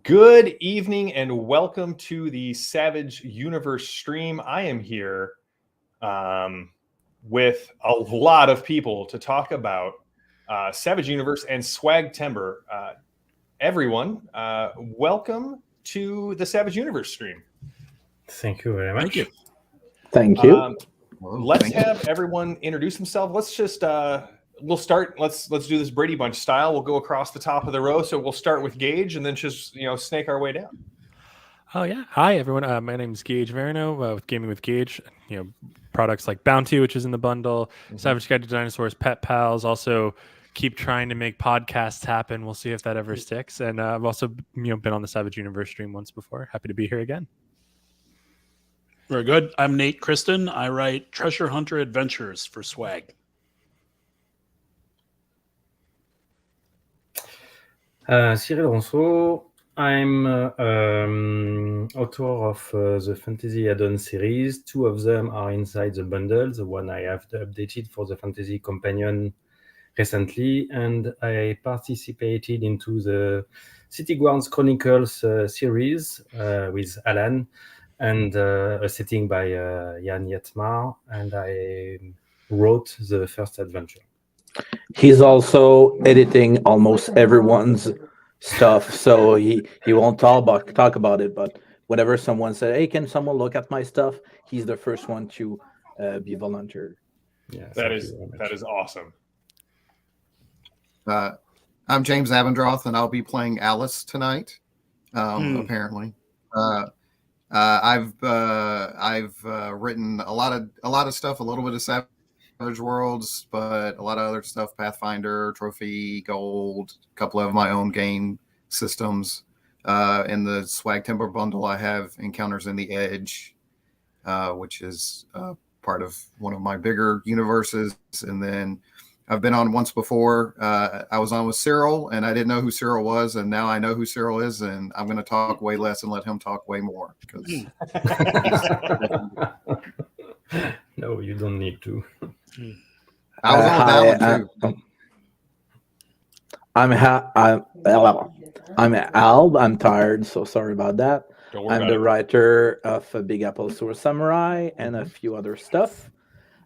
Good evening and welcome to the Savage Universe stream. I am here with a lot of people to talk about Savage Universe and SWAGtember. Everyone, welcome to the Savage Universe stream. Thank you very much. Thank you. Let's have everyone introduce themselves. Let's just we'll start. Let's do this Brady Bunch style. We'll go across the top of the row. So we'll start with Gage, and then just snake our way down. Oh yeah, hi everyone. My name is Gage Verno with Gaming with Gage. Products like Bounty, which is in the bundle, Savage Guide to Dinosaurs, Pet Pals. Also, keep trying to make podcasts happen. We'll see if that ever sticks. And I've also been on the Savage Universe stream once before. Happy to be here again. Very good. I'm Nate Kristen. I write Treasure Hunter Adventures for Swag. Cyril Ronceau. I'm author of the Fantasy Add-on series. Two of them are inside the bundle. The one I have updated for the Fantasy Companion recently, and I participated into the City Guards Chronicles series with Alan, and a setting by Jan Yetmar, and I wrote the first adventure. He's also editing almost everyone's stuff, so he won't talk about it, but whenever someone said, hey, can someone look at my stuff, he's the first one to be volunteered. Yeah, that is awesome. I'm James Abendroth, and I'll be playing Alice tonight. Apparently, I've written a lot of stuff, a little bit of Savage Worlds, but a lot of other stuff: Pathfinder, Trophy, Gold, a couple of my own game systems. In the SWAGtember bundle, I have Encounters in the Edge, which is part of one of my bigger universes, and then I've been on once before. I was on with Cyril, and I didn't know who Cyril was, and now I know who Cyril is, and I'm going to talk way less and let him talk way more. No, you don't need to. I was on that one too. I'm Al. I'm tired, so sorry about that. I'm the it. writer of Big Apple Sword Samurai and a few other stuff.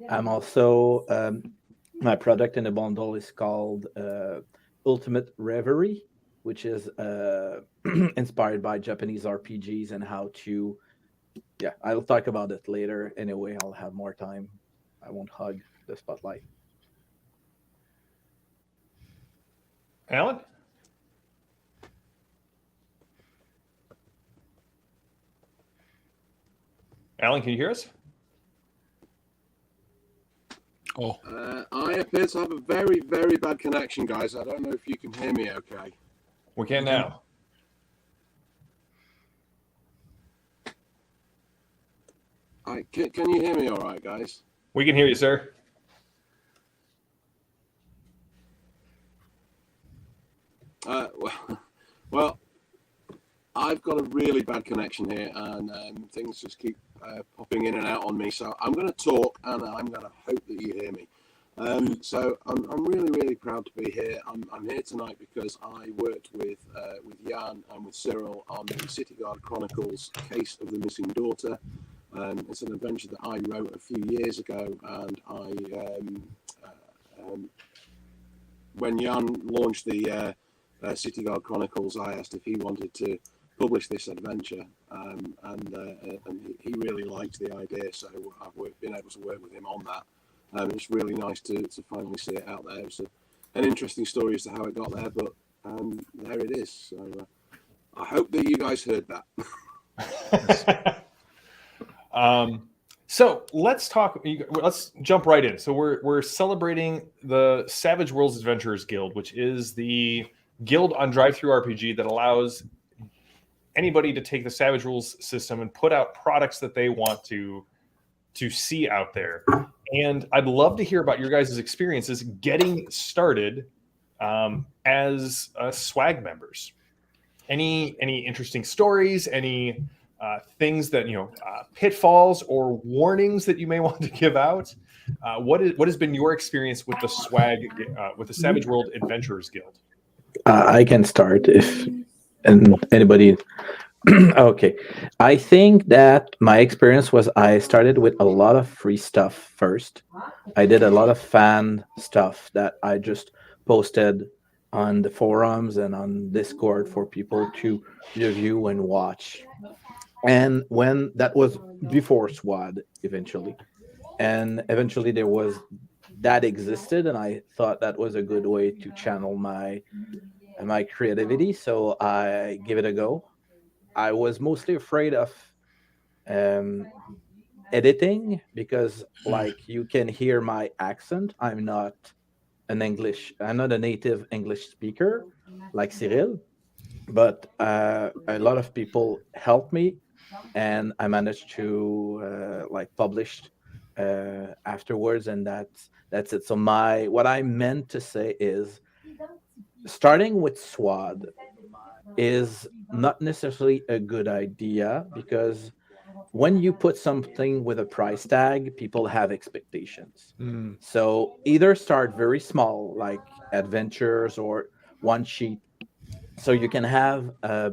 I'm also my product in the bundle is called Ultimate Reverie, which is inspired by Japanese RPGs and how to. Yeah, I'll talk about it later. Anyway, I'll have more time. I won't hug the spotlight. Alan? Alan, can you hear us? I appear to have a very, very bad connection, guys. I don't know if you can hear me okay. We can now. Can you hear me all right, guys? We can hear you, sir. Well, I've got a really bad connection here, and things just keep popping in and out on me. So I'm going to talk, and I'm going to hope that you hear me. So I'm really, really proud to be here. I'm here tonight because I worked with Jan and with Cyril on the City Guard Chronicles Case of the Missing Daughter. It's an adventure that I wrote a few years ago, and when Jan launched the City Guard Chronicles, I asked if he wanted to publish this adventure, and he really liked the idea, so I've been able to work with him on that. It's really nice to finally see it out there. It's an interesting story as to how it got there, but there it is. So I hope that you guys heard that. So let's talk. Let's jump right in. So we're celebrating the Savage Worlds Adventurers Guild, which is the guild on DriveThruRPG that allows anybody to take the Savage Rules system and put out products that they want to see out there. And I'd love to hear about your guys' experiences getting started as swag members. Any interesting stories? Any things that pitfalls or warnings that you may want to give out? What has been your experience with the Savage World Adventurers Guild? I can start if and anybody. Okay, I think that my experience was I started with a lot of free stuff first. I did a lot of fan stuff that I just posted on the forums and on Discord for people to review and watch. And when that was before SWAD, eventually, and eventually there was that existed, and I thought that was a good way to channel my creativity, so I gave it a go. I was mostly afraid of um, editing because, like, you can hear my accent. I'm not a native English speaker like Cyril, but a lot of people helped me, and I managed to like publish afterwards, and that's it. So my what I meant to say is starting with SWAD is not necessarily a good idea because when you put something with a price tag, people have expectations. So either start very small, like adventures or one sheet, so you can have a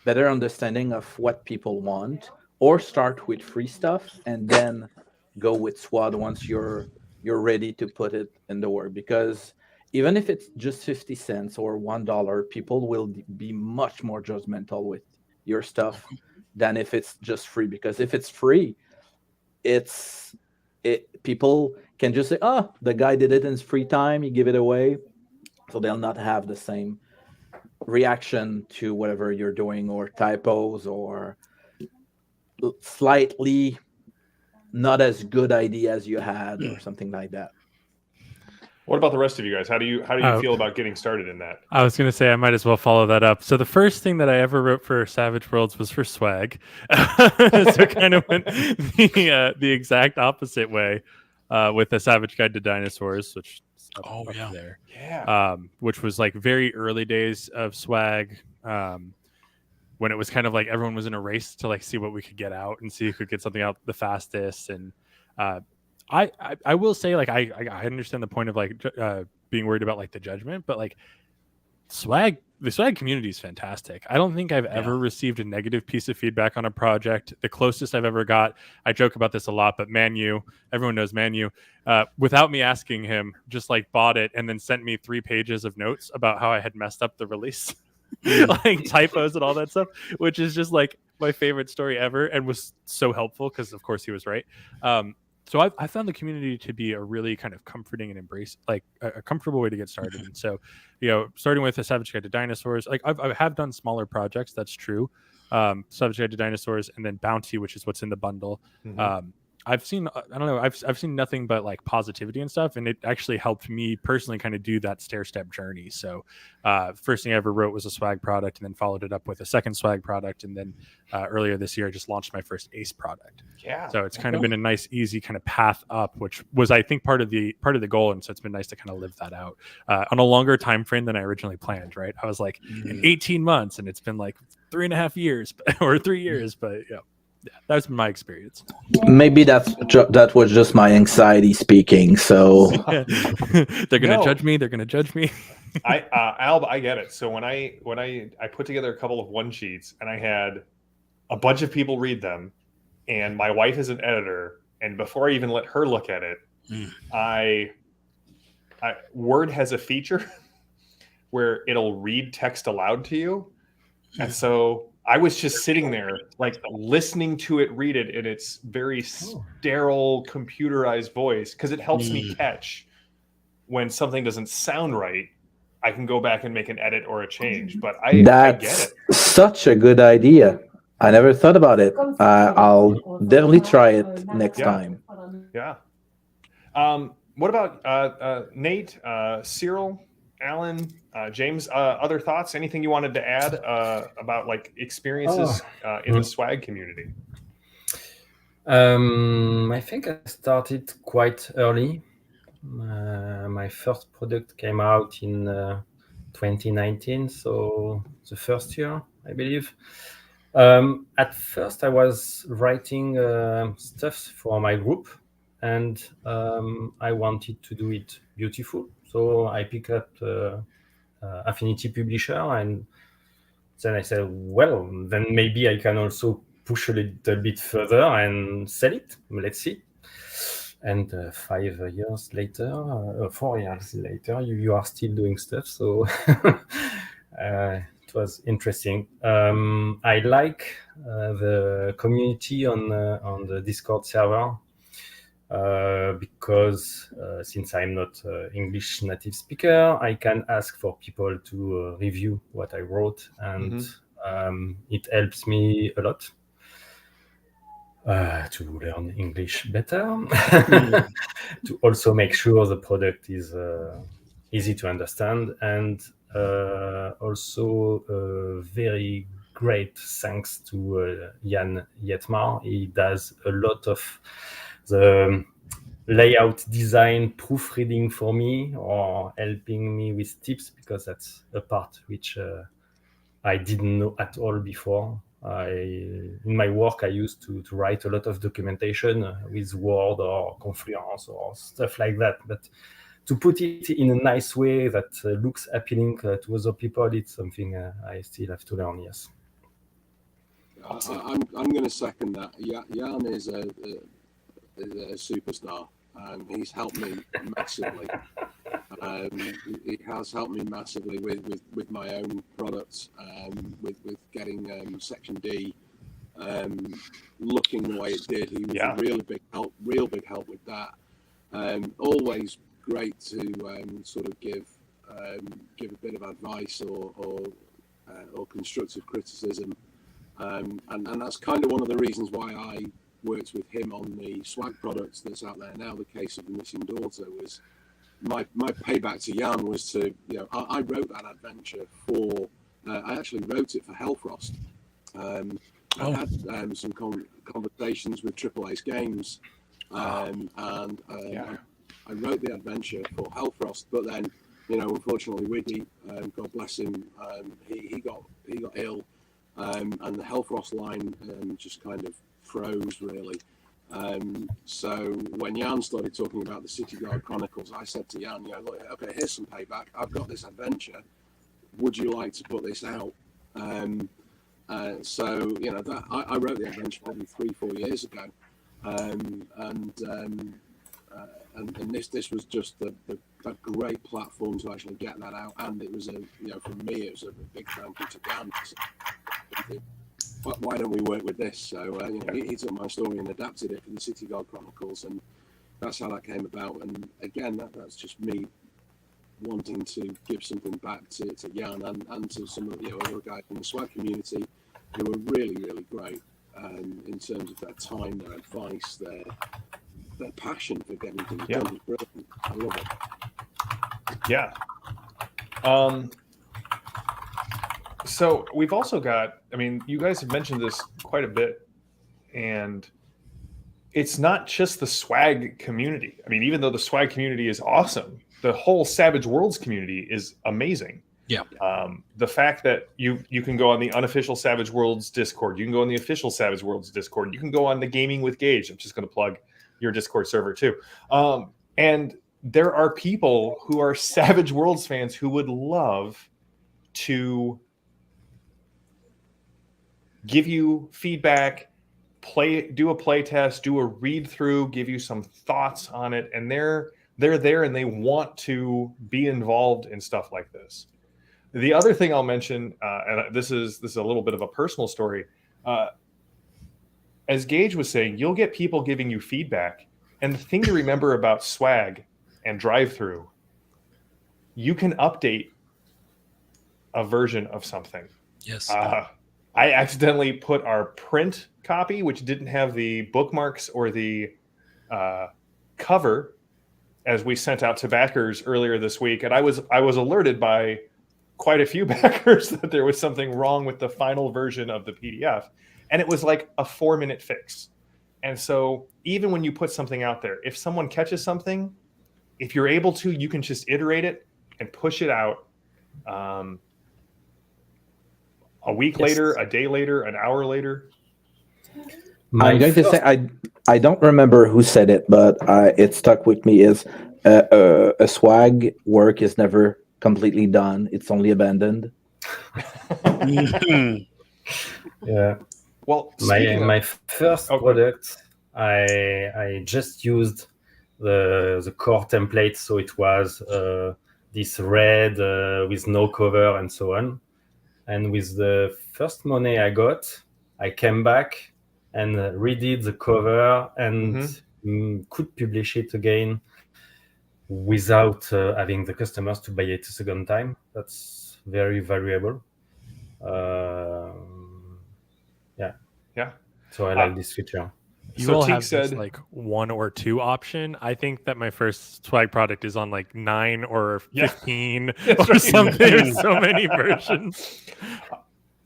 better understanding of what people want, or start with free stuff and then go with SWAD once you're ready to put it in the work. Because even if it's just 50 cents or $1, people will be much more judgmental with your stuff than if it's just free. Because if it's free, people can just say, oh, the guy did it in his free time, he give it away. So they'll not have the same reaction to whatever you're doing, or typos, or slightly not as good idea as you had, or something like that. What about the rest of you guys? How do you feel about getting started in that? I was going to say I might as well follow that up. So the first thing that I ever wrote for Savage Worlds was for swag. So kind of went the exact opposite way with the Savage Guide to Dinosaurs, which is up there. Yeah. Which was like very early days of swag. When it was kind of like everyone was in a race to like see what we could get out and see who could get something out the fastest. And I will say, like, I understand the point of like being worried about like the judgment, but like the swag community is fantastic. I don't think I've ever received a negative piece of feedback on a project. The closest I've ever got, I joke about this a lot, but Manu, everyone knows Manu, without me asking him, just like bought it and then sent me 3 pages of notes about how I had messed up the release. Like typos and all that stuff, which is just like my favorite story ever, and was so helpful because of course he was right. So I found the community to be a really kind of comforting and embrace, like a comfortable way to get started. And so, starting with a Savage Guide to Dinosaurs, like I have done smaller projects, that's true. Savage Guide to Dinosaurs, and then Bounty, which is what's in the bundle. I've seen, I don't know, I've seen nothing but like positivity and stuff, and it actually helped me personally kind of do that stair-step journey. So first thing I ever wrote was a swag product, and then followed it up with a second swag product, and then earlier this year I just launched my first Ace product. Yeah. So it's kind of been a nice, easy kind of path up, which was, I think, part of the goal, and so it's been nice to kind of live that out on a longer time frame than I originally planned. Right, I was like in 18 months, and it's been like 3.5 years or 3 years, but yeah, that's been my experience. Maybe that was just my anxiety speaking. So they're gonna judge me. They're gonna judge me. Alb, I get it. So when I put together a couple of one sheets, and I had a bunch of people read them, and my wife is an editor, and before I even let her look at it, Word has a feature where it'll read text aloud to you, and so I was just sitting there, like, listening to it read it in its very sterile, computerized voice, because it helps me catch when something doesn't sound right. I can go back and make an edit or a change, but I get it. Such a good idea. I never thought about it. I'll definitely try it next time. Yeah. What about Nate, Cyril, Alan, James? Other thoughts? Anything you wanted to add about like experiences in the swag community? I think I started quite early. My first product came out in 2019, so the first year, I believe. At first, I was writing stuff for my group, and I wanted to do it beautiful. So I picked up Affinity Publisher, and then I said, well, then maybe I can also push a little bit further and sell it. Let's see. And 5 years later, 4 years later, you are still doing stuff. So it was interesting. I like the community on the Discord server because since I'm not English native speaker, I can ask for people to review what I wrote, and it helps me a lot. To learn English better, to also make sure the product is easy to understand, and also very great thanks to Jan Yetmar. He does a lot of the layout design proofreading for me, or helping me with tips, because that's a part which I didn't know at all before. In my work, I used to write a lot of documentation with Word or Confluence or stuff like that. But to put it in a nice way that looks appealing to other people, it's something I still have to learn, yes. I'm going to second that. Jan is a superstar. He's helped me massively. It has helped me massively with my own products, with getting Section D looking the way it did. He was a real big help with that. Always great to sort of give a bit of advice or constructive criticism, and that's kind of one of the reasons why I worked with him on the Swag products that's out there now. The Case of the Missing Daughter was my payback to Jan was to, I wrote that adventure for, I actually wrote it for Hellfrost. I had some conversations with Triple Ace Games, and I wrote the adventure for Hellfrost, but then, unfortunately, Widdy, God bless him, he got ill, and the Hellfrost line just kind of froze, really. So when Jan started talking about the City Guard Chronicles, I said to Jan, look, okay, here's some payback. I've got this adventure. Would you like to put this out? So that I wrote the adventure probably 3-4 years ago, and this was just a great platform to actually get that out. And it was for me, it was a big thank you to Jan. Why don't we work with this? So he took my story and adapted it for the City Guard Chronicles, and that's how that came about. And again, that's just me wanting to give something back to Jan and to some of the other guys in the Swag community who were really, really great in terms of their time, their advice, their passion for getting things done. It's brilliant. I love it. Yeah. So we've also got, you guys have mentioned this quite a bit, and it's not just the Swag community. Even though the Swag community is awesome, the whole Savage Worlds community is amazing. Yeah. The fact that you can go on the unofficial Savage Worlds Discord, you can go on the official Savage Worlds Discord, you can go on the Gaming with Gage. I'm just going to plug your Discord server too. And there are people who are Savage Worlds fans who would love to give you feedback, do a play test, do a read through, give you some thoughts on it, and they're there and they want to be involved in stuff like this. The other thing I'll mention, and this is a little bit of a personal story, as Gage was saying, you'll get people giving you feedback, and the thing to remember about Swag and drive-through, you can update a version of something. Yes. I accidentally put our print copy, which didn't have the bookmarks or the cover, as we sent out to backers earlier this week, and I was alerted by quite a few backers that there was something wrong with the final version of the PDF, and it was like a 4-minute fix. And so even when you put something out there, if someone catches something, if you're able to, you can just iterate it and push it out. A week later, a day later, an hour later. I'm going to say I don't remember who said it, but it stuck with me. Is a Swag work is never completely done; it's only abandoned. Mhm. Yeah. Well, My speaking of, my first Oh, go ahead. product, I just used the core template, so it was this red with no cover and so on. And with the first money I got, I came back and redid the cover and could publish it again without having the customers to buy it a second time. That's very valuable. Yeah. yeah. So I like this feature. You So all Tink have said, this like 1 or 2 option. I think that my first swag product is on like 9 or Yeah. 15 That's or right. something. There's so many versions.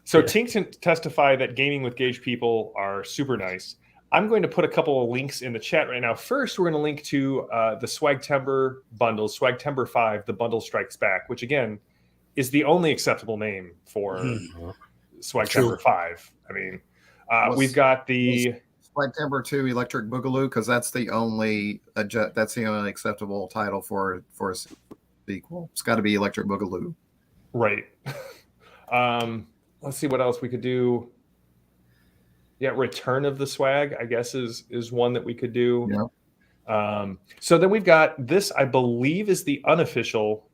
So Tink can testify that gaming with Gage people are super nice. I'm going to put a couple of links in the chat right now. First, we're going to link to the SWAGtember bundle, SWAGtember 5, the bundle strikes back, which again is the only acceptable name for SWAGtember 5. I mean, we've got the SWAGtember 2 Electric Boogaloo, because that's the only acceptable title for a sequel. It's got to be Electric Boogaloo. right. Let's see what else we could do. Yeah, Return of the Swag, I guess, is one that we could do. Yeah. So then we've got this, I believe, is the unofficial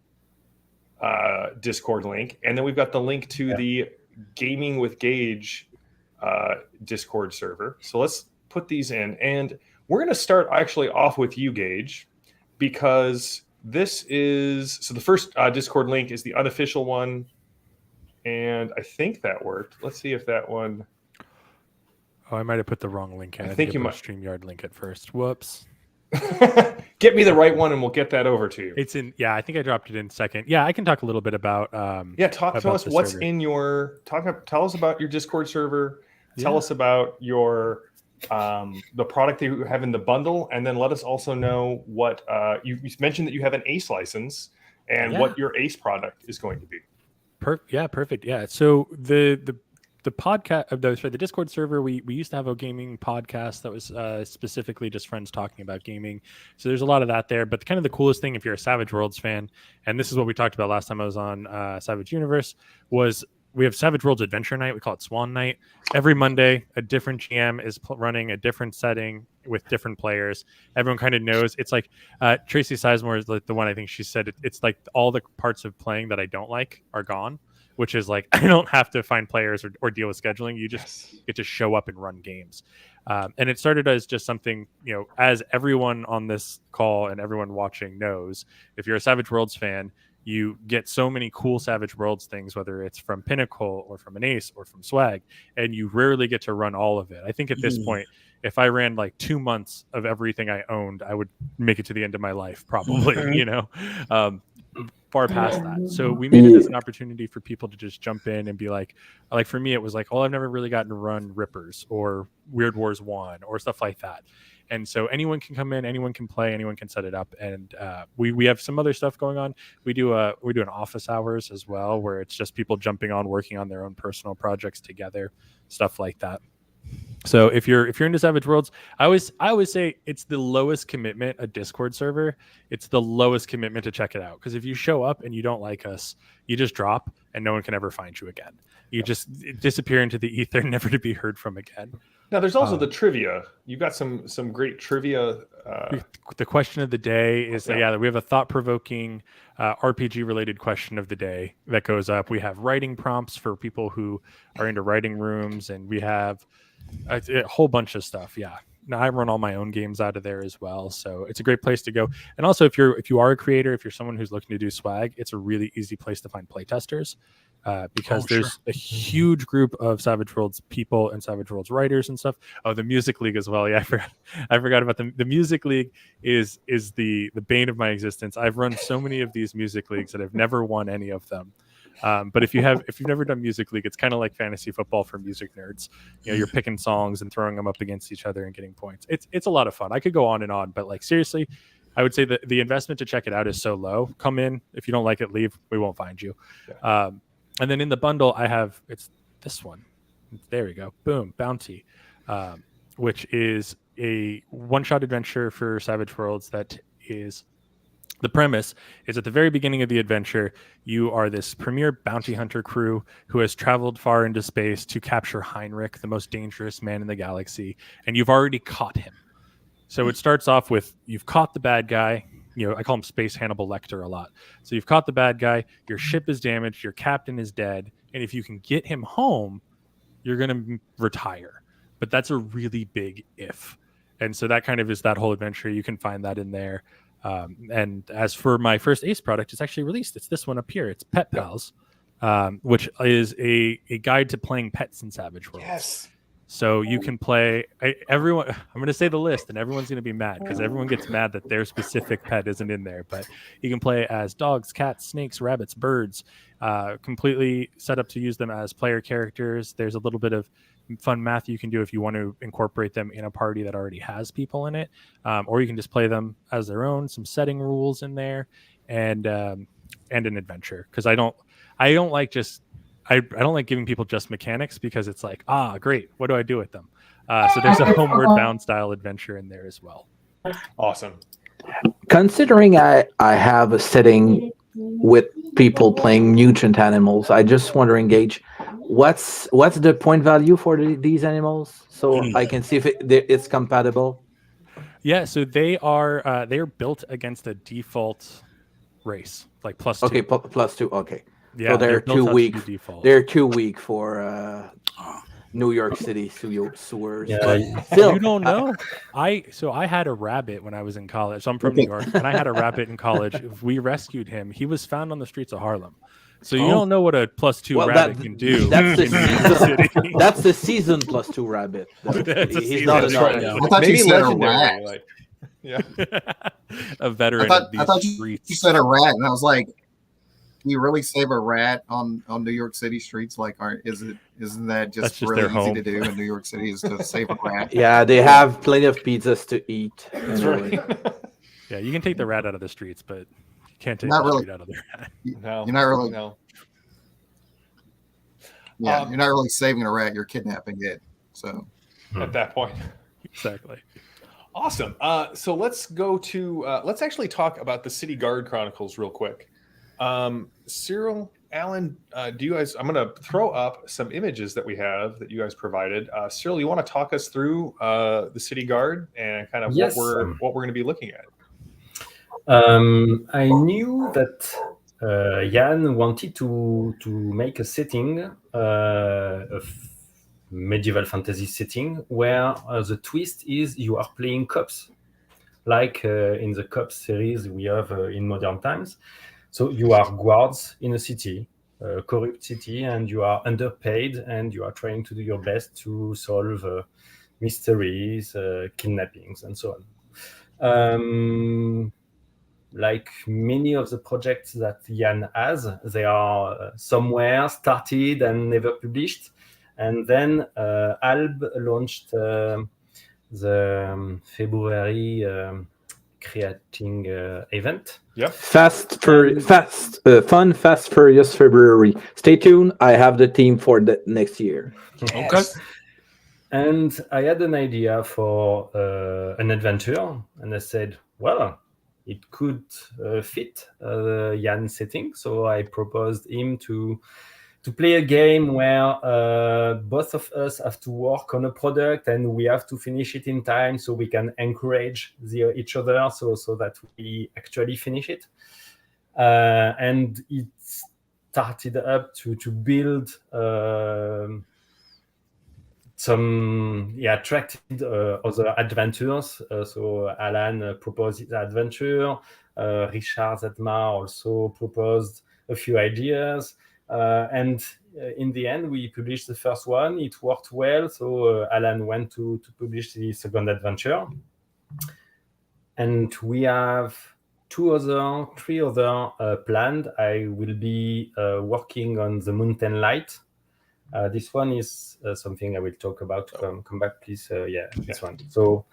Discord link, and then we've got the link to the Gaming with Gage Discord server. So let's put these in, and we're going to start actually off with you, Gage, because this is so the first Discord link is the unofficial one, and I think that worked. Let's see if that one. Oh, I might have put the wrong link in. I think you put might. StreamYard link at first. Whoops. Get me the right one, and we'll get that over to you. It's in. Yeah, I think I dropped it in second. Yeah, I can talk a little bit about. Talk to us. What's in your tell us about your Discord server. Tell us about your the product that you have in the bundle, and then let us also know what you mentioned that you have an ACE license and what your ACE product is going to be. Perfect. Yeah. So the podcast, the Discord server, we used to have a gaming podcast that was specifically just friends talking about gaming. So there's a lot of that there. But kind of the coolest thing, if you're a Savage Worlds fan, and this is what we talked about last time I was on Savage Universe, was we have Savage Worlds Adventure Night. We call it Swan Night. Every Monday, a different GM is running a different setting with different players. Everyone kind of knows. It's like Tracy Sizemore is like the one I think she said. It's like all the parts of playing that I don't like are gone, which is like I don't have to find players or deal with scheduling. You just get to show up and run games. And it started as just something, as everyone on this call and everyone watching knows, if you're a Savage Worlds fan, you get so many cool Savage Worlds things, whether it's from Pinnacle or from an Ace or from Swag, and you rarely get to run all of it. I think at this point, if I ran like 2 months of everything I owned, I would make it to the end of my life, probably, far past that. So we made it as an opportunity for people to just jump in and be like for me, it was like, I've never really gotten to run Rippers or Weird Wars 1 or stuff like that. And so anyone can come in, anyone can play, anyone can set it up. And we have some other stuff going on. We do an office hours as well, where it's just people jumping on, working on their own personal projects together, stuff like that. So if you're into Savage Worlds, I always say it's the lowest commitment a Discord server. It's the lowest commitment to check it out, because if you show up and you don't like us, you just drop and no one can ever find you again. You just disappear into the ether, never to be heard from again. Now there's also the trivia. You've got some great trivia. The question of the day is we have a thought-provoking RPG related question of the day that goes up. We have writing prompts for people who are into writing rooms, and we have a whole bunch of stuff. Now I run all my own games out of there as well, so it's a great place to go. And also, if you are a creator, if you're someone who's looking to do swag, it's a really easy place to find playtesters, because there's a huge group of Savage Worlds people and Savage Worlds writers and stuff. Oh, the Music League as well. Yeah, I forgot about the Music League. Is the bane of my existence. I've run so many of these Music Leagues that I've never won any of them. But if you've never done Music League, it's kind of like fantasy football for music nerds. You're picking songs and throwing them up against each other and getting points. It's a lot of fun. I could go on and on, but like seriously, I would say that the investment to check it out is so low. Come in. If you don't like it, leave. We won't find you. And then in the bundle, it's this one. There we go. Boom. Bounty, which is a one-shot adventure for Savage Worlds that is The premise is at the very beginning of the adventure, you are this premier bounty hunter crew who has traveled far into space to capture Heinrich, the most dangerous man in the galaxy, and you've already caught him. So it starts off with you've caught the bad guy. I call him Space Hannibal Lecter a lot. So you've caught the bad guy, your ship is damaged, your captain is dead, and if you can get him home, you're going to retire. But that's a really big if. And so that kind of is that whole adventure. You can find that in there. And as for my first Ace product, it's actually released. It's this one up here. It's Pet Pals, which is a guide to playing pets in Savage Worlds. Yes. So you can play everyone. I'm going to say the list, and everyone's going to be mad because everyone gets mad that their specific pet isn't in there. But you can play as dogs, cats, snakes, rabbits, birds. Completely set up to use them as player characters. There's a little bit of fun math you can do if you want to incorporate them in a party that already has people in it, or you can just play them as their own. Some setting rules in there, and an adventure. Because I don't like just. I don't like giving people just mechanics because it's like, great, what do I do with them? So there's a homeward bound style adventure in there as well. Awesome. Considering I have a setting with people playing mutant animals, I just wondering, Gage, what's the point value for these animals, so I can see if it's compatible. Yeah, so they are built against a default race, like +2. Okay, +2. Okay. Yeah, So they're too weak. Default. They're too weak for New York City sewers. Yeah, But still, you don't know. I had a rabbit when I was in college. So I'm from New York, and I had a rabbit in college. We rescued him. He was found on the streets of Harlem. So you don't know what a +2 rabbit can do. That's the in New York season. City. That's the season +2 rabbit. That's a He's season. not That's a right. normal. I thought Maybe you said a legendary. rat. Like, yeah. A veteran I of these thought streets. you said a rat, and I was like, "Can you really save a rat on New York City streets? Like, isn't that That's just just really their easy home. to do in New York City? Is to save a rat? Yeah, they have plenty of pizzas to eat. That's anyway. right. Yeah, you can take the rat out of the streets, but you can't take Not the really. street out of the rat. No, You're not really, no. yeah, you're not really saving a rat. You're kidnapping it. So At that point. Exactly. Awesome. So let's go to let's actually talk about the City Guard Chronicles real quick. Cyril, Alan, do you guys? I'm going to throw up some images that we have that you guys provided. Cyril, you want to talk us through the City Guard and kind of Yes. what we're going to be looking at? I knew that Jan wanted to make a setting, medieval fantasy setting, where the twist is you are playing cops, like in the cops series we have in modern times. So you are guards in a city, a corrupt city, and you are underpaid, and you are trying to do your best to solve mysteries, kidnappings, and so on. Like many of the projects that Jan has, they are somewhere started and never published. And then Alb launched the February creating event. Yep. Fun, fast, furious February. Stay tuned. I have the team for the next year. Okay. And I had an idea for an adventure, and I said, well, it could fit the Jan setting. So I proposed him to play a game where both of us have to work on a product and we have to finish it in time so we can encourage each other so that we actually finish it. And it started up to build some attracted other adventures. So Alan proposed his adventure. Richard Zetmar also proposed a few ideas. And in the end, we published the first one. It worked well. So Alan went to publish the second adventure. And we have three other planned. I will be working on the Mountain Light. This one is something I will talk about. Come back, please. This one. So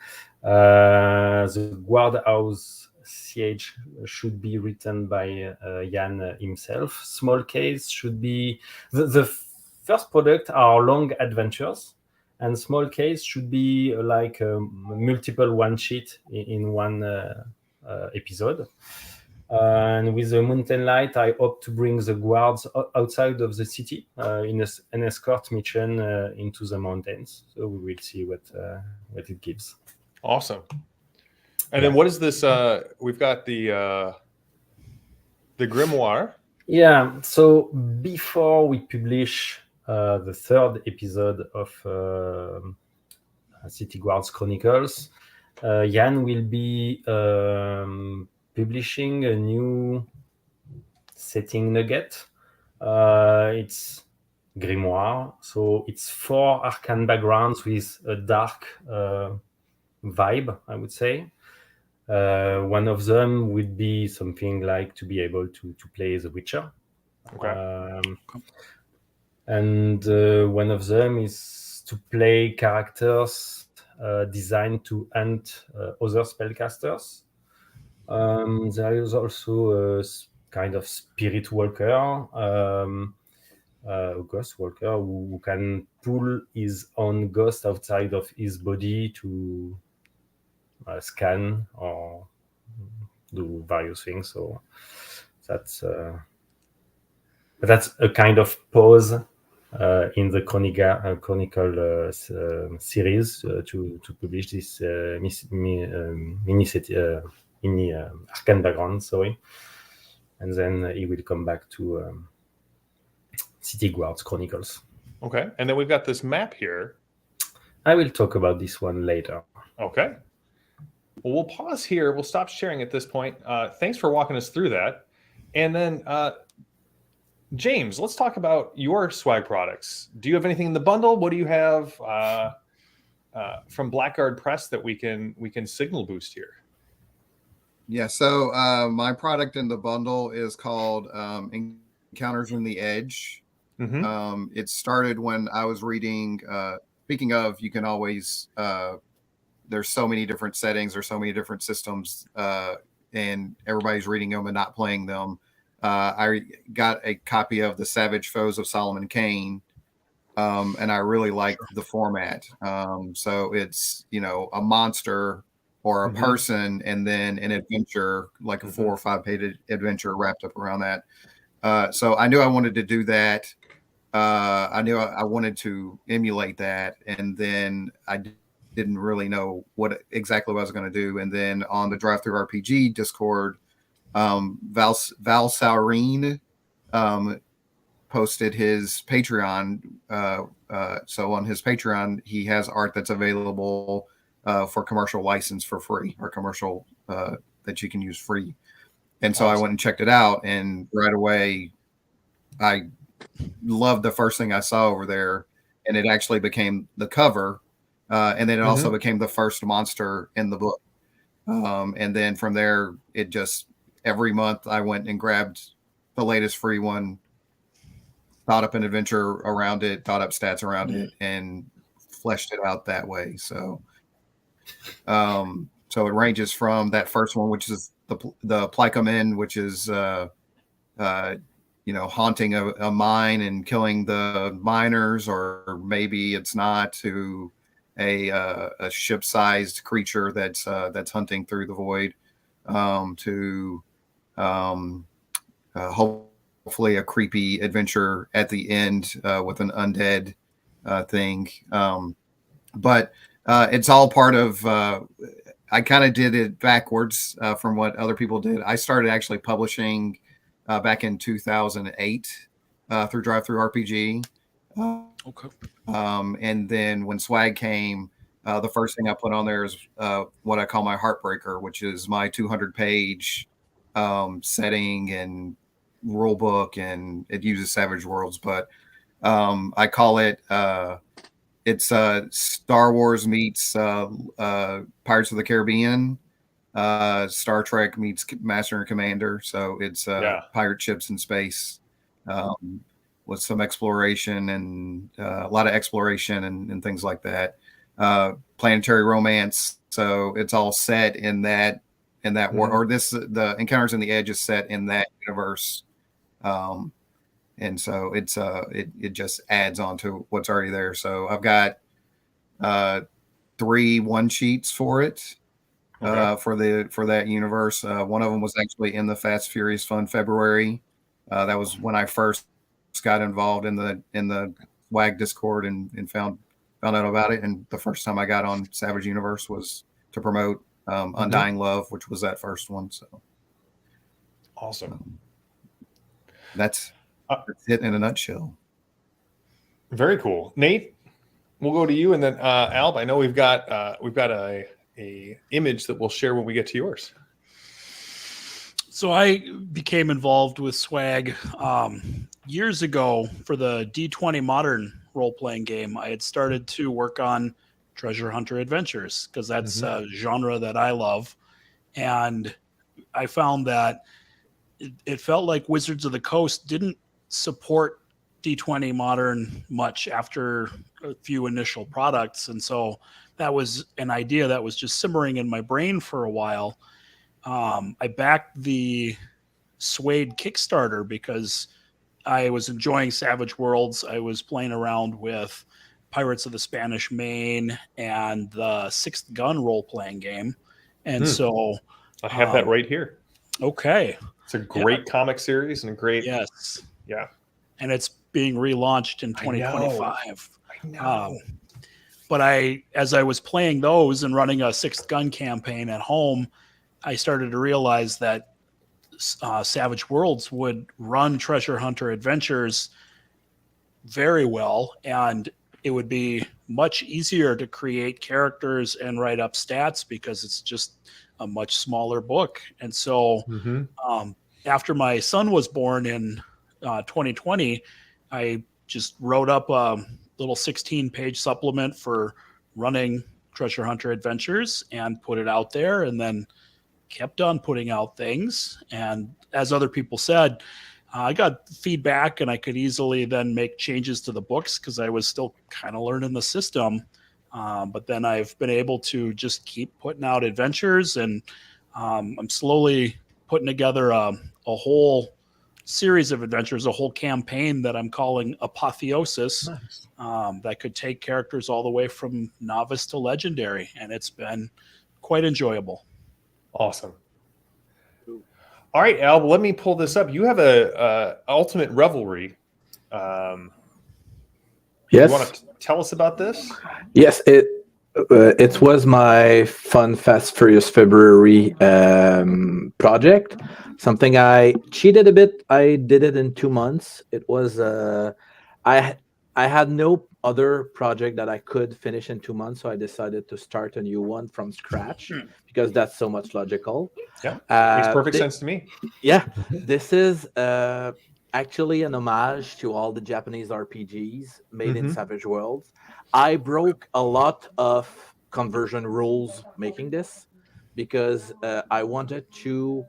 the Guardhouse Siege should be written by Jan himself. Small Case should be the first product are long adventures, and Small Case should be like multiple one sheet in one episode. And with the Mountain Light, I hope to bring the guards outside of the city in an escort mission into the mountains. So we will see what it gives. Awesome. And then what is this? We've got the grimoire. Yeah. So before we publish the third episode of City Guards Chronicles, Jan will be publishing a new setting nugget. It's grimoire, so it's 4 arcane backgrounds with a dark vibe, I would say. One of them would be something like to be able to play The Witcher. Okay. And one of them is to play characters designed to hunt other spellcasters. There is also a kind of spirit walker, a ghost walker who can pull his own ghost outside of his body to scan or do various things. So that's a kind of pause in the Chronicle series to publish this mini arcane background. Sorry, and then he will come back to City Guards Chronicles. Okay. And then we've got this map here. I will talk about this one later. Okay. Well, we'll pause here. We'll stop sharing at this point. Thanks for walking us through that. And then, James, let's talk about your swag products. Do you have anything in the bundle? What do you have from Blackguard Press that we can signal boost here? Yeah, so my product in the bundle is called Encounters in the Edge. Mm-hmm. It started when I was reading. Speaking of, you can always. There's so many different settings. There's so many different systems, and everybody's reading them and not playing them. I got a copy of the Savage Foes of Solomon Kane, and I really like the format. So it's a monster or a person, and then an adventure, like a 4 or 5 page adventure wrapped up around that. So I knew I wanted to do that. I knew I wanted to emulate that, and then I didn't really know what exactly what I was going to do. And then on the Drive Through RPG Discord, Val Saurine posted his Patreon. So on his Patreon, he has art that's available for commercial license for free, or commercial that you can use free. And so I went and checked it out, and right away I loved the first thing I saw over there, and it actually became the cover, and then it also became the first monster in the book. And then from there, it just every month I went and grabbed the latest free one, thought up an adventure around it, thought up stats around it, and fleshed it out that way. So so it ranges from that first one, which is the Plycomen, which is haunting a mine and killing the miners, or maybe it's not, to a ship-sized creature that's hunting through the void, to hopefully a creepy adventure at the end with an undead thing. But it's all part of. I kind of did it backwards from what other people did. I started actually publishing back in 2008 through Drive Through RPG. Okay. And then when Swag came, the first thing I put on there is what I call my Heartbreaker, which is my 200-page setting and rule book, and it uses Savage Worlds, but I call it it's Star Wars meets Pirates of the Caribbean, Star Trek meets Master and Commander. So it's pirate ships in space with some exploration and a lot of exploration and things like that. Planetary romance. So it's all set in that world, or the Encounters in the Edge is set in that universe. And so it's it just adds on to what's already there. So I've got 3 one sheets for it. Okay. for that universe. One of them was actually in the Fast Furious Fun February. That was when I first got involved in the WAG Discord and found out about it. And the first time I got on Savage Universe was to promote Undying Love, which was that first one. So Awesome. That's it in a nutshell. Very cool. Nate, we'll go to you, and then Alb. I know we've got a image that we'll share when we get to yours. So I became involved with Swag years ago for the D20 Modern role-playing game. I had started to work on Treasure Hunter Adventures because that's a genre that I love. And I found that it felt like Wizards of the Coast didn't support D20 Modern much after a few initial products. And so that was an idea that was just simmering in my brain for a while. I backed the Suede Kickstarter because I was enjoying Savage Worlds. I was playing around with Pirates of the Spanish Main and the Sixth Gun role-playing game. And so I have that right here. Okay. It's a great comic series and a great. Yes. Yeah. And it's being relaunched in 2025. I know. But as I was playing those and running a Sixth Gun campaign at home, I started to realize that Savage Worlds would run Treasure Hunter Adventures very well, and it would be much easier to create characters and write up stats because it's just a much smaller book. And so after my son was born in 2020, I just wrote up a little 16-page supplement for running Treasure Hunter Adventures and put it out there, and then kept on putting out things. And as other people said, I got feedback and I could easily then make changes to the books because I was still kind of learning the system. But then I've been able to just keep putting out adventures, and I'm slowly putting together a whole series of adventures, a whole campaign that I'm calling Apotheosis. Nice. That could take characters all the way from novice to legendary. And it's been quite enjoyable. Awesome. All right, Al, let me pull this up. You have a Ultimate Revelry. Yes. You want to tell us about this? Yes, it was my Fun Fast Furious February project. Something I cheated a bit. I did it in 2 months. It was I had no other project that I could finish in 2 months, so I decided to start a new one from scratch because that's so much logical. Yeah, makes perfect sense to me. Yeah, this is actually an homage to all the Japanese RPGs made in Savage Worlds. I broke a lot of conversion rules making this because I wanted to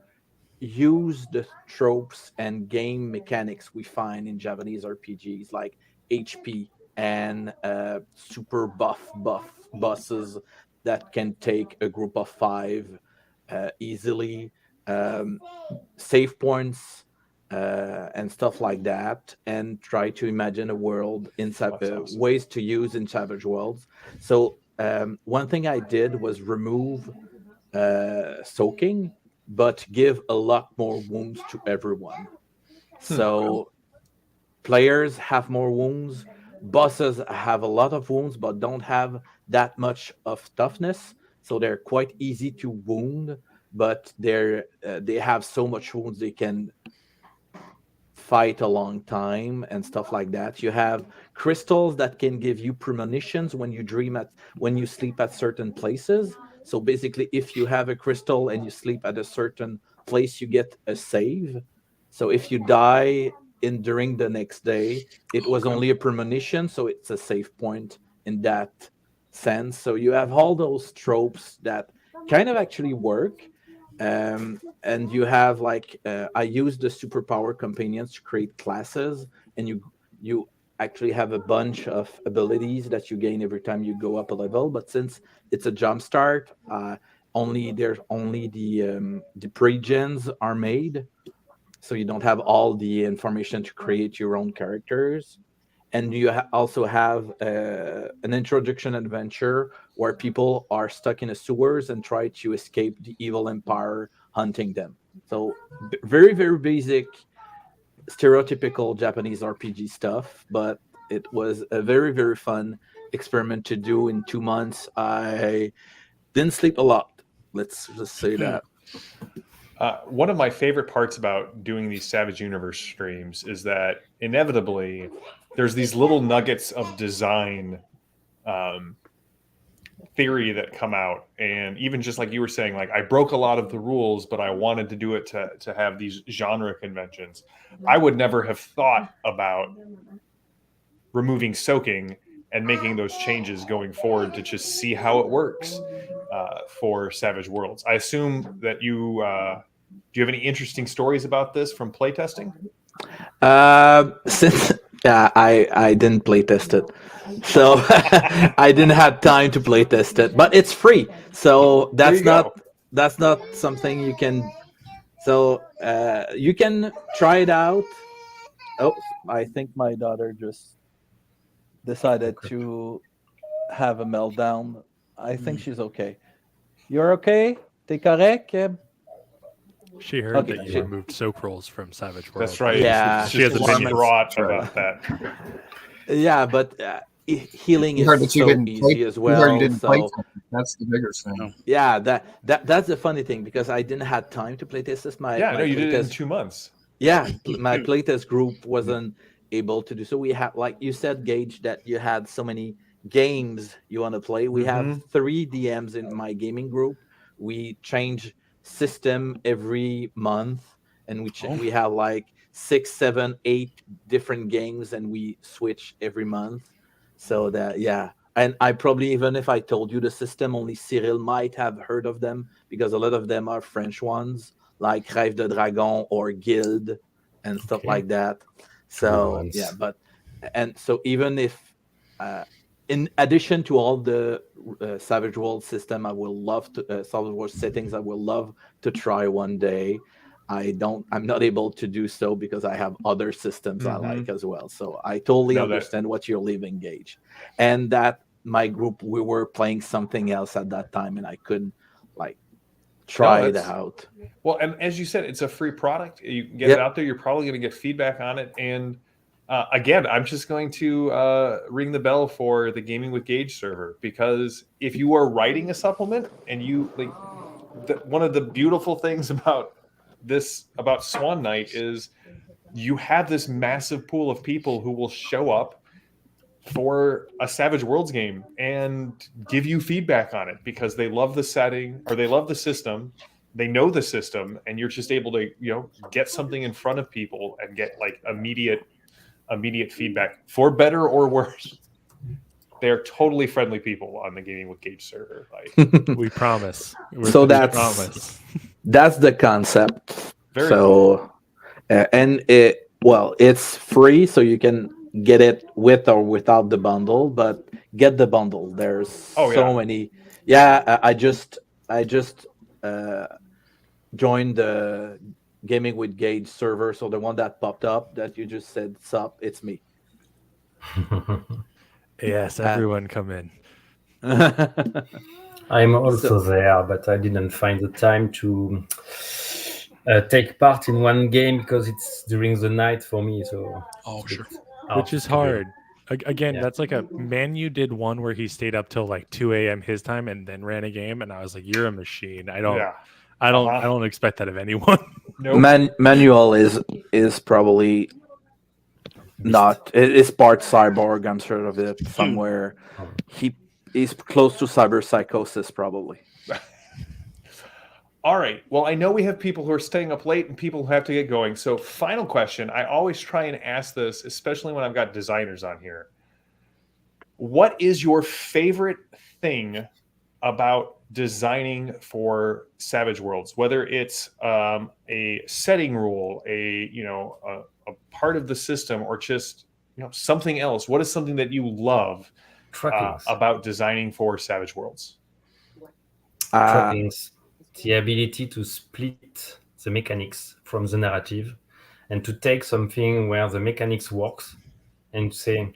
use the tropes and game mechanics we find in Japanese RPGs like HP and super buff bosses that can take a group of 5 easily, save points and stuff like that, and try to imagine a world in ways to use in Savage Worlds. So one thing I did was remove soaking, but give a lot more wounds to everyone. So players have more wounds. Bosses have a lot of wounds, but don't have that much of toughness. So they're quite easy to wound, but they have so much wounds they can fight a long time and stuff like that. You have crystals that can give you premonitions when you sleep at certain places. So basically, if you have a crystal and you sleep at a certain place, you get a save. So if you die during the next day, it was only a premonition, so it's a save point in that sense. So you have all those tropes that kind of actually work. And you have I use the superpower companions to create classes, and you actually have a bunch of abilities that you gain every time you go up a level. But since it's a jump start, only the pre-gens are made, so you don't have all the information to create your own characters. and you also have an introduction adventure where people are stuck in the sewers and try to escape the evil empire hunting them. So very, very basic, stereotypical Japanese RPG stuff, but it was a very, very fun experiment to do in 2 months. I didn't sleep a lot. Let's just say that. One of my favorite parts about doing these Savage Universe streams is that inevitably there's these little nuggets of design theory that come out. And even just like you were saying, like I broke a lot of the rules, but I wanted to do it to have these genre conventions. I would never have thought about removing soaking and making those changes going forward to just see how it works for Savage Worlds. I assume that you do you have any interesting stories about this from playtesting? Since I didn't playtest it, so I didn't have time to playtest it. But it's free, so that's not something you can. So you can try it out. Oh, I think my daughter just decided to have a meltdown. I think she's okay. You're okay? T'es correct? She heard Okay, that you she- removed soak rolls from Savage Worlds. That's right. Yeah. She has a She's distraught about that. Yeah, but healing You heard is that you so didn't easy play. as You heard you well. didn't play. So something. That's the bigger thing. yeah, that's the funny thing because I didn't have time to playtest this. Yeah, I know you did it in 2 months. Yeah, my playtest group wasn't able to do so. We had, like you said, Gage, that you had so many games you want to play. We have 3 DMs in my gaming group. We change system every month, and we have like 6, 7, 8 different games, and we switch every month. So that and I probably, even if I told you the system, only Cyril might have heard of them because a lot of them are French ones, like Rêve de Dragon or Guild and stuff like that. So so even if in addition to all the Savage World system, I will love to Savage World settings. I will love to try one day. I'm not able to do so because I have other systems I like as well. So I totally understand what you're leaving, Gage, and that my group, we were playing something else at that time, and I couldn't try it out. Well, and as you said, it's a free product. You can get it out there. You're probably going to get feedback on it. And again, I'm just going to ring the bell for the Gaming with Gage server, because if you are writing a supplement and you one of the beautiful things about Swan Night is you have this massive pool of people who will show up for a Savage Worlds game and give you feedback on it because they love the setting or they love the system, they know the system, and you're just able to get something in front of people and get like immediate feedback, for better or worse. They're totally friendly people on the Gaming with Gage server. We promise. So that's the concept. Very cool. And it's free, so you can get it with or without the bundle, but get the bundle. There's so many. Yeah, I just joined the Gaming with Gage server, so the one that popped up that you just said sup, it's me. Yes, everyone come in. I'm also there, but I didn't find the time to take part in one game because it's during the night for me. So sure. Which is hard. Again, that's like a Manu did one where he stayed up till like 2 a.m. his time and then ran a game, and I was like, "You're a machine." I don't expect that of anyone. Nope. Manuel is probably not. It's part cyborg. I'm sure of it somewhere. He's close to cyber psychosis, probably. All right. Well, I know we have people who are staying up late and people who have to get going. So, final question. I always try and ask this, especially when I've got designers on here. What is your favorite thing about designing for Savage Worlds? Whether it's a setting rule, a part of the system, or just something else. What is something that you love about designing for Savage Worlds? Trappings. The ability to split the mechanics from the narrative and to take something where the mechanics works and say,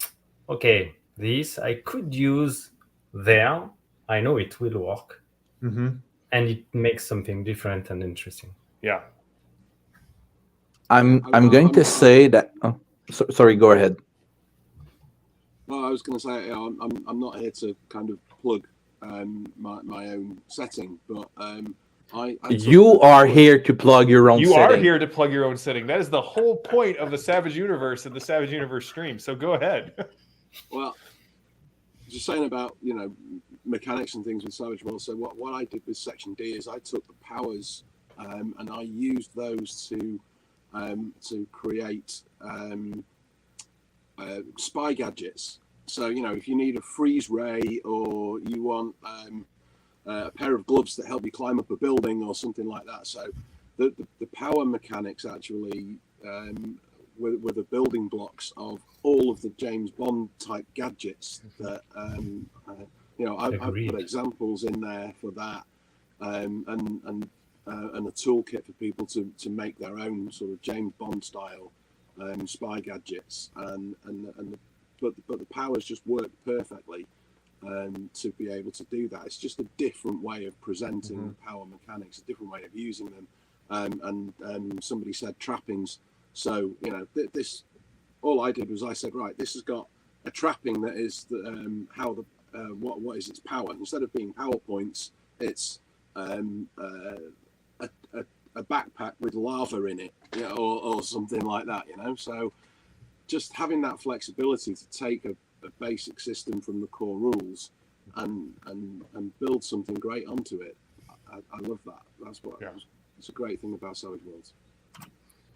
okay, this I could use there. I know it will work, Mm-hmm. and it makes something different and interesting. Yeah. I'm going to say that. Oh, sorry, go ahead. Well, I was going to say I'm not here to kind of plug my own setting, but You are here to plug your own You setting. are here to plug your own setting. That is the whole point of the Savage Universe and the Savage Universe stream. So go ahead. Well, just saying about mechanics and things with Savage World. So what I did with Section D is I took the powers and I used those to create spy gadgets. So if you need a freeze ray or you want a pair of gloves that help you climb up a building or something like that. So the power mechanics actually were the building blocks of all of the James Bond type gadgets that I've put examples in there for that and a toolkit for people to make their own sort of James Bond style spy gadgets but the powers just work perfectly to be able to do that. It's just a different way of presenting the power mechanics, a different way of using them. And somebody said trappings. So this all I did was I said, right, this has got a trapping that is how the what is its power. Instead of being PowerPoints, it's a backpack with lava in it, or something like that. So just having that flexibility to take a basic system from the core rules and build something great onto it. I love that. That's what it's a great thing about Savage Worlds.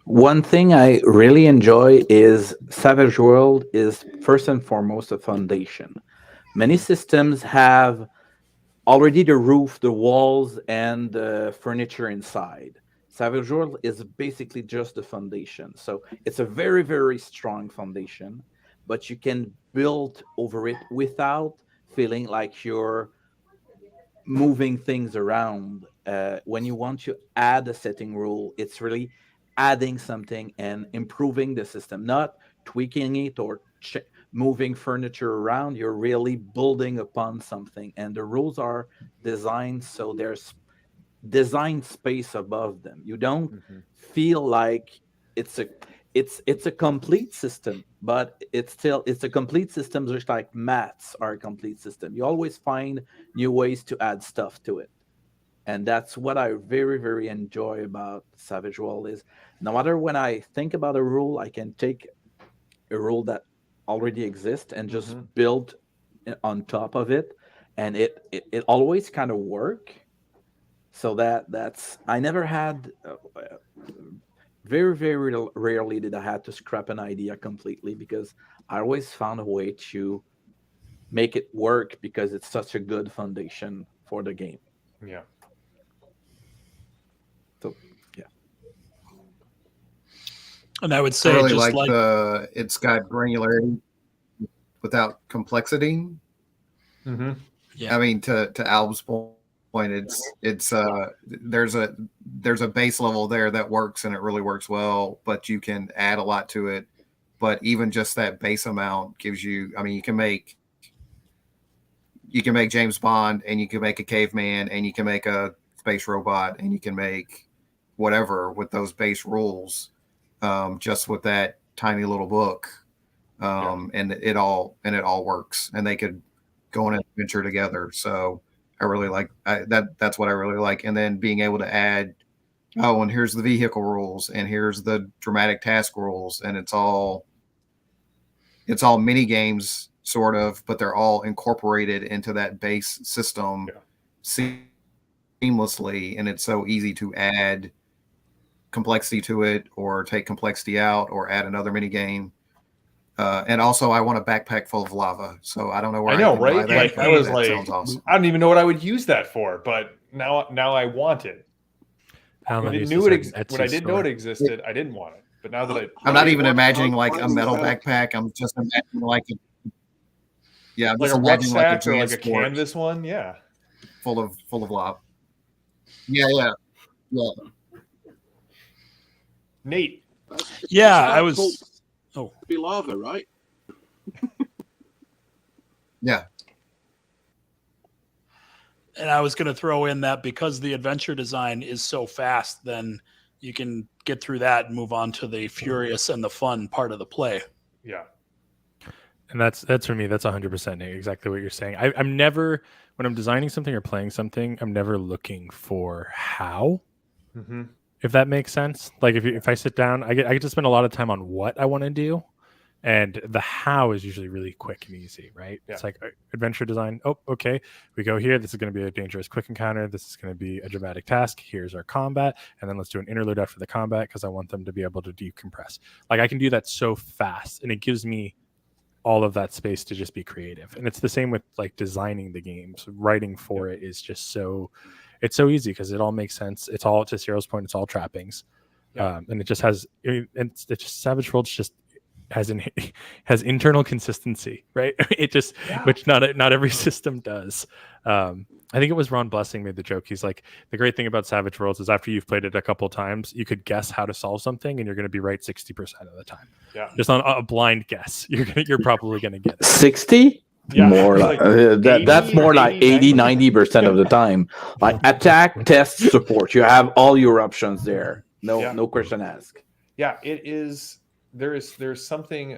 One thing I really enjoy is Savage World is first and foremost a foundation. Many systems have already the roof, the walls, and the furniture inside. Savage World is basically just the foundation. So it's a very, very strong foundation, but you can build over it without feeling like you're moving things around. When you want to add a setting rule, it's really adding something and improving the system, not tweaking it or moving furniture around. You're really building upon something, and the rules are designed so there's design space above them. You don't feel like it's a complete system, but it's a complete system, just like maths are a complete system. You always find new ways to add stuff to it. And that's what I very, very enjoy about Savage World is no matter when I think about a rule, I can take a rule that already exists and just build on top of it. And it always kind of work. So that's I never had very, very rarely did I have to scrap an idea completely because I always found a way to make it work because it's such a good foundation for the game. Yeah. So yeah. And I would say I really just like it's got granularity without complexity. Mm-hmm. Yeah. I mean, to Alb's point, it's there's a base level there that works and it really works well, but you can add a lot to it. But even just that base amount gives you. I mean, you can make James Bond, and you can make a caveman, and you can make a space robot, and you can make whatever with those base rules, just with that tiny little book, and it all works, and they could go on an adventure together. So I really like that's what I really like. And then being able to add, and here's the vehicle rules, and here's the dramatic task rules, and it's all mini games sort of, but they're all incorporated into that base system seamlessly, and it's so easy to add complexity to it or take complexity out or add another mini game. And also, I want a backpack full of lava, so I don't know where I know, can right? buy that, Like but I was that like, sounds awesome. I don't even know what I would use that for, but now I want it. When I didn't know it existed, I didn't want it. But now that I'm not even imagining like a metal backpack. I'm just imagining like I'm like just a imagining like a rucksack or like a transport canvas one, full of lava. Yeah. Nate. Yeah, I was. Be lava, right? Yeah. And I was going to throw in that because the adventure design is so fast, then you can get through that and move on to the furious and the fun part of the play. Yeah. And that's for me. That's 100% exactly what you're saying. I'm never, when I'm designing something or playing something, I'm never looking for how. Mm-hmm. If that makes sense. Like if I sit down, I get to spend a lot of time on what I want to do, and the how is usually really quick and easy, right? Yeah. It's like adventure design. Oh, okay, we go here. This is going to be a dangerous quick encounter. This is going to be a dramatic task. Here's our combat, and then let's do an interlude after the combat because I want them to be able to decompress. Like I can do that so fast, and it gives me all of that space to just be creative. And it's the same with like designing the games. Writing for it is just so, it's so easy because it all makes sense. It's all, to Cyril's point, it's all trappings. And it just has, it's just Savage Worlds just has internal consistency, right? It just, which not every system does. I think it was Ron Blessing made the joke. He's like, the great thing about Savage Worlds is after you've played it a couple of times, you could guess how to solve something, and you're going to be right 60% of the time. Yeah, just on a blind guess, you're probably going to get it. 60. Yeah, more like, that's more like 80-90% of the time. Like attack, test, support. You have all your options there. No question asked. Yeah, it is. There's something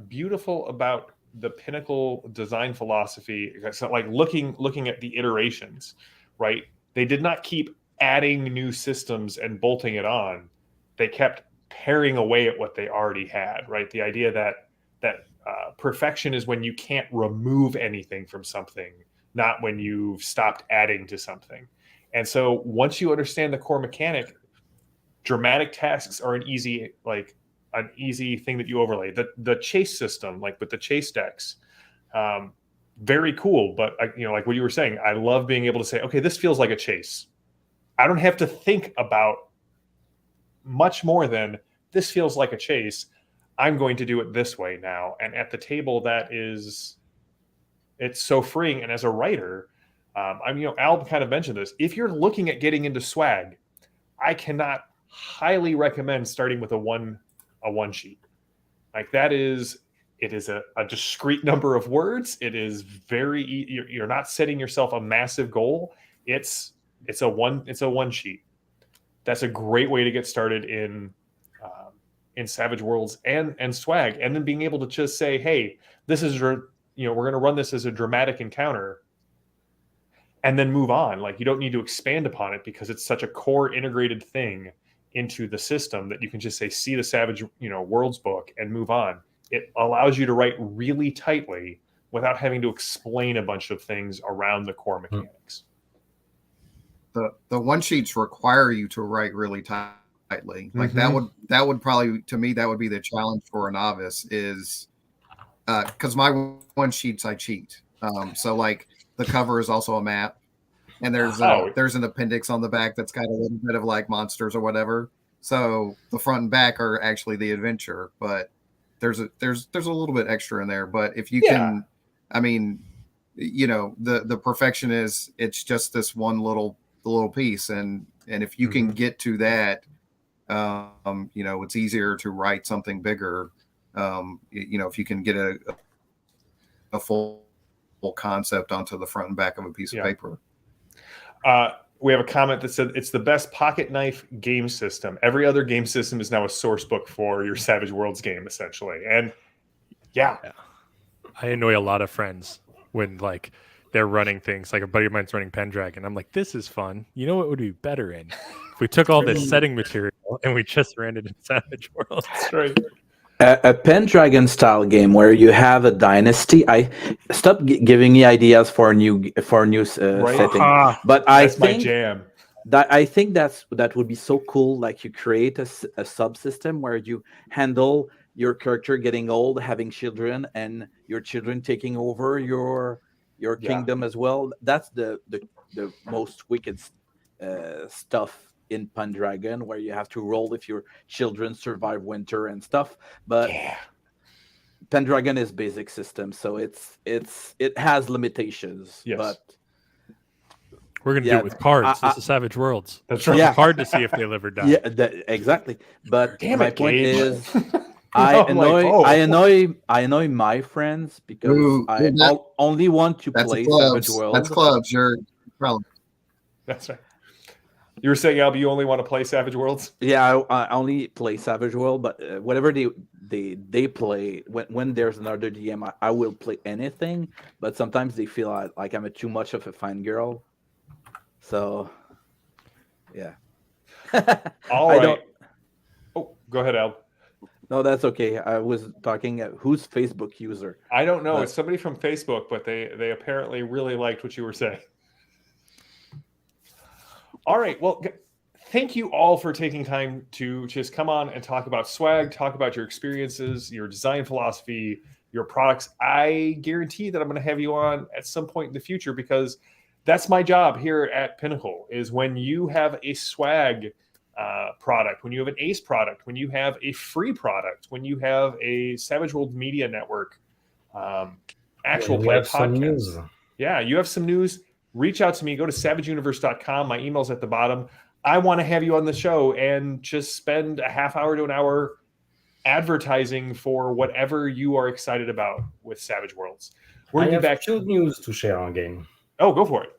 beautiful about the Pinnacle design philosophy. So like looking at the iterations, right? They did not keep adding new systems and bolting it on. They kept paring away at what they already had, right? The idea that perfection is when you can't remove anything from something, not when you've stopped adding to something. And so once you understand the core mechanic, dramatic tasks are an easy thing that you overlay. The chase system, like with the chase decks, very cool. But like what you were saying, I love being able to say, okay, this feels like a chase. I don't have to think about much more than this feels like a chase. I'm going to do it this way now. And at the table, it's so freeing. And as a writer, Al kind of mentioned this. If you're looking at getting into swag, I cannot highly recommend starting with a one sheet. Like it is a discrete number of words. It is you're not setting yourself a massive goal. It's a one sheet. That's a great way to get started in Savage Worlds and swag, and then being able to just say, hey, this is we're going to run this as a dramatic encounter, and then move on. Like you don't need to expand upon it because it's such a core integrated thing into the system that you can just say, see the Savage Worlds book and move on. It allows you to write really tightly without having to explain a bunch of things around the core mechanics. The one sheets require you to write really tightly. Like that would probably, to me, that would be the challenge for a novice is because my one sheets I cheat. So like the cover is also a map. And there's an appendix on the back that's got a little bit of like monsters or whatever. So the front and back are actually the adventure, but there's a little bit extra in there. But if you can, I mean, the perfection is it's just this one little piece, and if you can get to that, it's easier to write something bigger. If you can get a full concept onto the front and back of a piece of paper. We have a comment that said it's the best pocket knife game system. Every other game system is now a source book for your Savage Worlds game, essentially. And I annoy a lot of friends when like they're running things. Like a buddy of mine's running Pendragon. I'm like, this is fun. You know what would be better in? If we took all this setting material and we just ran it in Savage Worlds. Right. A Pendragon style game where you have a dynasty. I stop giving me ideas for a new setting, but that's my jam. I think that would be so cool. Like you create a subsystem where you handle your character getting old, having children, and your children taking over your kingdom as well. That's the most wicked stuff in Pendragon, where you have to roll if your children survive winter and stuff. But Pendragon is basic system, so it has limitations. Yes. But we're gonna do it with cards. This is Savage Worlds. That's right. Yeah. Hard to see if they live or die. Yeah, exactly. But my point is, I I'm like, annoy oh. I annoy my friends because Ooh, I only want to That's play clubs. Savage World. That's clubs. You're relevant. That's right. You were saying, Albie, you only want to play Savage Worlds? Yeah, I only play Savage World, but whatever they play, when there's another DM, I will play anything. But sometimes they feel like I'm too much of a fangirl. So, yeah. All I right. don't. Oh, go ahead, Al. No, that's okay. I was talking who's Facebook user. I don't know. But- It's somebody from Facebook, but they apparently really liked what you were saying. All right. Well, thank you all for taking time to just come on and talk about swag, talk about your experiences, your design philosophy, your products. I guarantee that I'm going to have you on at some point in the future because that's my job here at Pinnacle is when you have a swag product, when you have an ACE product, when you have a free product, when you have a Savage World Media Network actual We play have some podcast. news. Yeah, you have some news. Reach out to me. Go to savageuniverse.com. My email's at the bottom. I want to have you on the show and just spend a half hour to an hour advertising for whatever you are excited about with Savage Worlds. We're I going to have be back. 2 news to share again. Oh, go for it.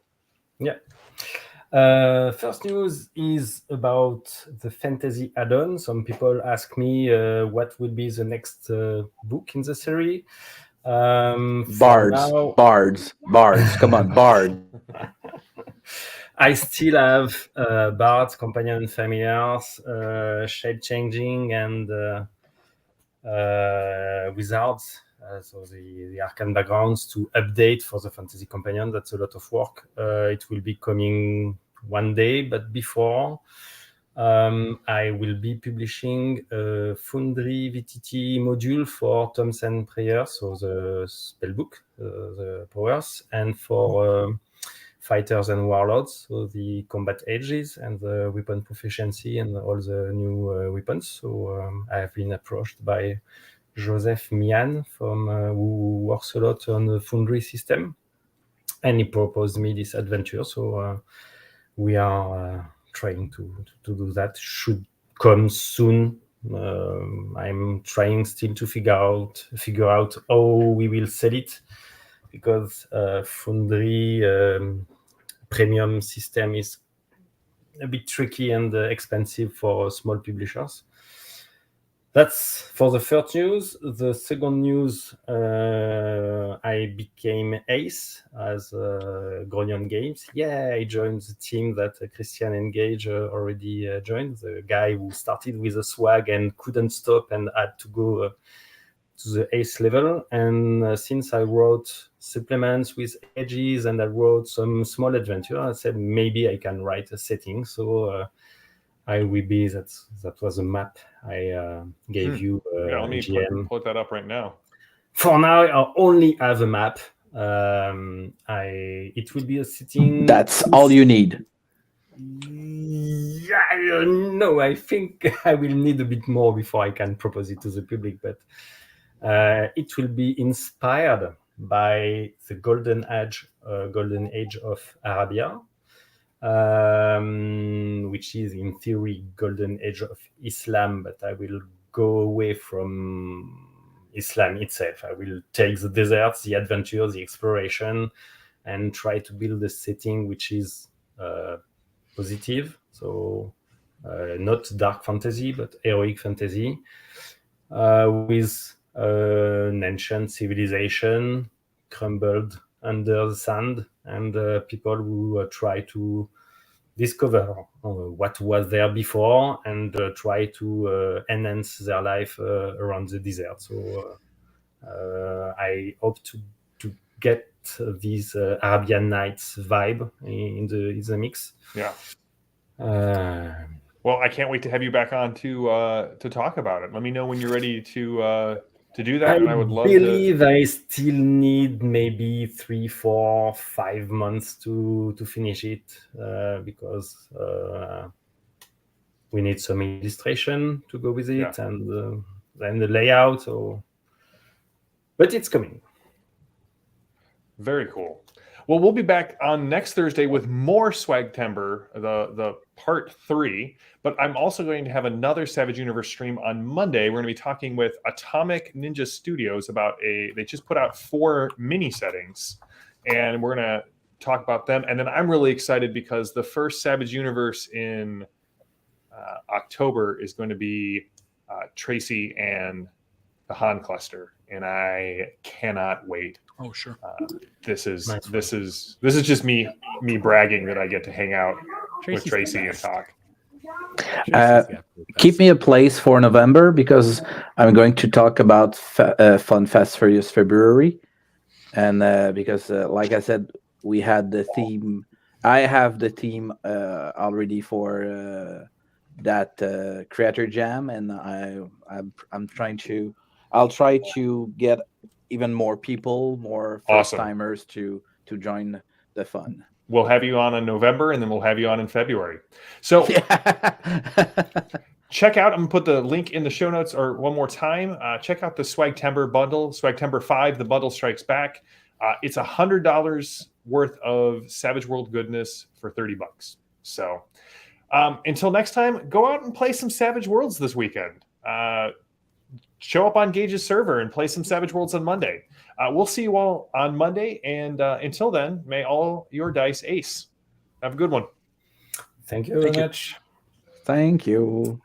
First news is about the fantasy add-on. Some people ask me what will be the next book in the series. Bards. Come on, Bard. I still have Bards, Companion and Familiars, Shape Changing, and Wizards. So the Arcane backgrounds to update for the Fantasy Companion. That's a lot of work. It will be coming one day, but before I will be publishing a Foundry VTT module for Tomes and Prayers, so the spellbook, the powers, and for Fighters and Warlords, so the combat edges and the weapon proficiency and all the new weapons. So I have been approached by Joseph Mian from who works a lot on the Foundry system, and he proposed me this adventure. So we are trying to do that. Should come soon. I'm trying still to figure out how we will sell it because Foundry premium system is a bit tricky and expensive for small publishers. That's for the first news. The second news, I became ace as Grognon Games. Yeah, I joined the team that Christian and Gage already joined. The guy who started with a swag and couldn't stop and had to go to the ace level. And since I wrote supplements with edges and I wrote some small adventure, I said maybe I can write a setting. So I will be that was a map I gave you. Yeah, let me GM. put that up right now. For now, I only have a map. It will be a setting. That's all you need. Yeah, I don't know. I think I will need a bit more before I can propose it to the public, but it will be inspired by the golden age of Arabia, which is in theory golden age of Islam, but I will go away from Islam itself. I will take the deserts, the adventure, the exploration, and try to build a setting which is positive. So not dark fantasy, but heroic fantasy with an ancient civilization crumbled under the sand, and people who try to discover what was there before and try to enhance their life around the desert. So I hope to get this Arabian Nights vibe in the mix. Yeah. Well, I can't wait to have you back on to talk about it. Let me know when you're ready to do that, and I would love believe I still need maybe 3, 4, 5 months to finish it because we need some illustration to go with it, and then the layout. But it's coming. Very cool. Well, we'll be back on next Thursday with more Swagtember, the part 3. But I'm also going to have another Savage Universe stream on Monday. We're going to be talking with Atomic Ninja Studios about they just put out 4 mini settings, and we're going to talk about them. And then I'm really excited because the first Savage Universe in October is going to be Tracy and the Han cluster, and I cannot wait. Oh, sure. This is Nice. just me bragging that I get to hang out with Tracy's the Tracy and best. talk. Tracy's the absolute Keep best. me a place for November because I'm going to talk about Fun Fast Furious February, and because like I said, we had the theme. I have the theme already for that Creator Jam, and I'm trying to. I'll try to get even more people, more first Awesome. timers to join the fun. We'll have you on in November, and then we'll have you on in February. So check out, I'm going to put the link in the show notes or one more time. Check out the Swagtember bundle, Swagtember 5, the bundle strikes back. It's $100 worth of Savage World goodness for $30. So until next time, go out and play some Savage Worlds this weekend. Show up on Gage's server and play some Savage Worlds on Monday. We'll see you all on Monday. And until then, may all your dice ace. Have a good one. Thank you very much. Thank you.